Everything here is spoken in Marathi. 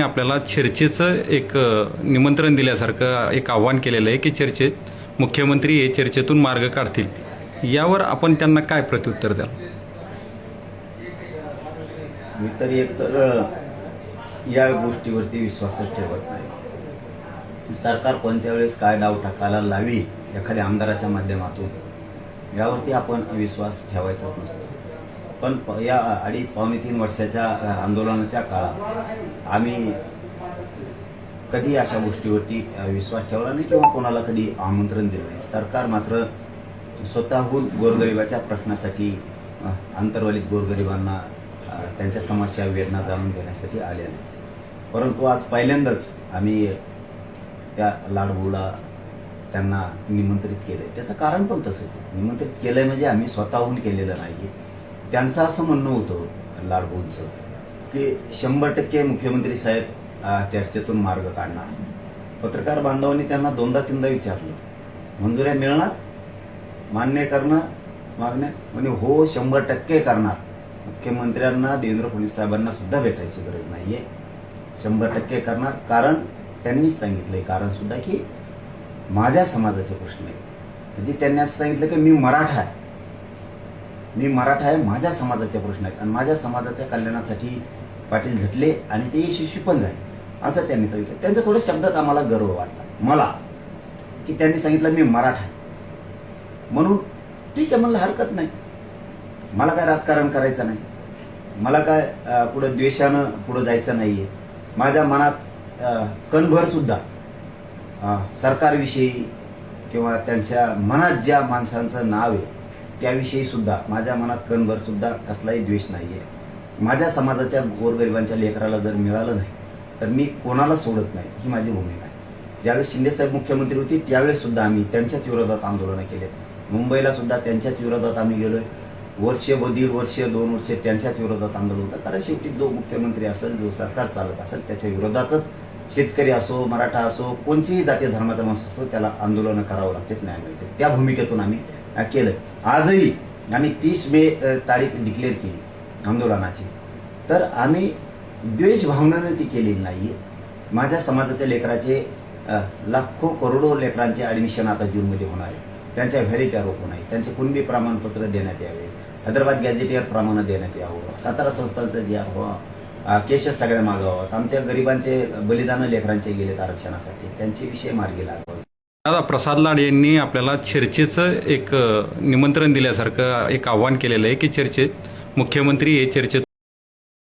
आपल्याला चर्चेचं एक निमंत्रण दिल्यासारखं एक आव्हान केलेलं आहे की चर्चेत मुख्यमंत्री हे चर्चेतून मार्ग काढतील। यावर आपण त्यांना काय प्रत्युत्तर द्याल? मी तर एकतर या गोष्टीवरती विश्वासच ठेवत नाही। सरकार कोणत्या वेळेस काय डाव टाकायला लावी एखाद्या आमदाराच्या माध्यमातून यावरती आपण विश्वास ठेवायचाच नसतो। पण या 2.5-3 वर्षाच्या आंदोलनाच्या काळात आम्ही कधी अशा गोष्टीवरती विश्वास ठेवला नाही किंवा कोणाला कधी आमंत्रण दिलं नाही। सरकार मात्र स्वतःहून गोरगरिबाच्या प्रश्नासाठी आंतरवालीत गोरगरिबांना त्यांच्या समस्या वेदना जाणून घेण्यासाठी आले नाही। परंतु आज पहिल्यांदाच आम्ही त्या लाडबुला त्यांना निमंत्रित केलंय। त्याचं कारण पण तसंच आहे, निमंत्रित केलंय म्हणजे आम्ही स्वतःहून केलेलं नाही। त्यांचं असं म्हणणं होतं लाडबुंचं की 100% मुख्यमंत्री साहेब चर्चेतून मार्ग काढणार। पत्रकार बांधवांनी त्यांना 2दा-3दा विचारलं, मंजुऱ्या मिळणार, मान्य करणार मागण्या? म्हणजे हो 100% करणार। मुख्यमंत्र्यांना देवेंद्र फडणवीस साहेबांना सुद्धा भेटायची गरज नाहीये, 100% करणार। कारण त्यांनीच सांगितलंय कारण सुद्धा की माझ्या समाजाचे प्रश्न आहेत। म्हणजे त्यांनी असं सांगितलं की मी मराठा आहे, माझ्या समाजाचे प्रश्न आहेत आणि माझ्या समाजाच्या कल्याणासाठी पाटील झटले आणि ते यशस्वी पण झाले असं त्यांनी सांगितलं। त्यांच्या थोड्या शब्दात आम्हाला गर्व वाटला मला की त्यांनी सांगितलं मी मराठा आहे म्हणून ठीक आहे म्हणलं, हरकत नाही। मला काय राजकारण करायचं नाही, मला काय पुढे द्वेषानं पुढे जायचं नाहीये। माझ्या मनात कणभर सुद्धा सरकारविषयी किंवा त्यांच्या मनात ज्या माणसांचं नाव आहे त्याविषयी सुद्धा माझ्या मनात कणभर सुद्धा कसलाही द्वेष नाहीये। माझ्या समाजाच्या गोरगरिबांच्या लेकराला जर मिळालं नाही तर मी कोणाला सोडत नाही, ही माझी भूमिका आहे। ज्यावेळेस शिंदेसाहेब मुख्यमंत्री होते त्यावेळेस सुद्धा आम्ही त्यांच्याच विरोधात आंदोलनं केलेत। मुंबईला सुद्धा त्यांच्याच विरोधात आम्ही गेलोय। वर्ष, 1.5 वर्ष, 2 वर्ष त्यांच्याच विरोधात आंदोलन होतं। कारण शेवटी जो मुख्यमंत्री असेल, जो सरकार चालत असेल त्याच्या विरोधातच शेतकरी असो, मराठा असो, कोणतीही जाती धर्माचा माणूस असो त्याला आंदोलनं करावं लागतात, न्याय मिळते। त्या भूमिकेतून आम्ही केलं। आजही आम्ही 30 मे तारीख डिक्लेअर केली आंदोलनाची, तर आम्ही द्वेष भावनेने ती केलेली नाहीये। माझ्या समाजाच्या लेकराचे लाखो करोडो लेकरांचे ॲडमिशन आता जूनमध्ये होणार आहे, त्यांच्या व्हॅलिटी रोप होणार आहे, त्यांचे कुणबी प्रमाणपत्र देण्यात यावे, हैदराबाद गॅझेटियर प्रमाणे देण्यात यावं, सातारा संस्थांचं जे केसेस सगळ्या मागावं, आमच्या गरिबांचे बलिदान लेकरांचे गेलेत आरक्षणासाठी, त्यांचे विषय मार्गी लागावे। दादा, प्रसाद लाड यांनी आपल्याला चर्चेचं एक निमंत्रण दिल्यासारखं एक आव्हान केलेलं आहे की चर्चेत मुख्यमंत्री हे चर्चेत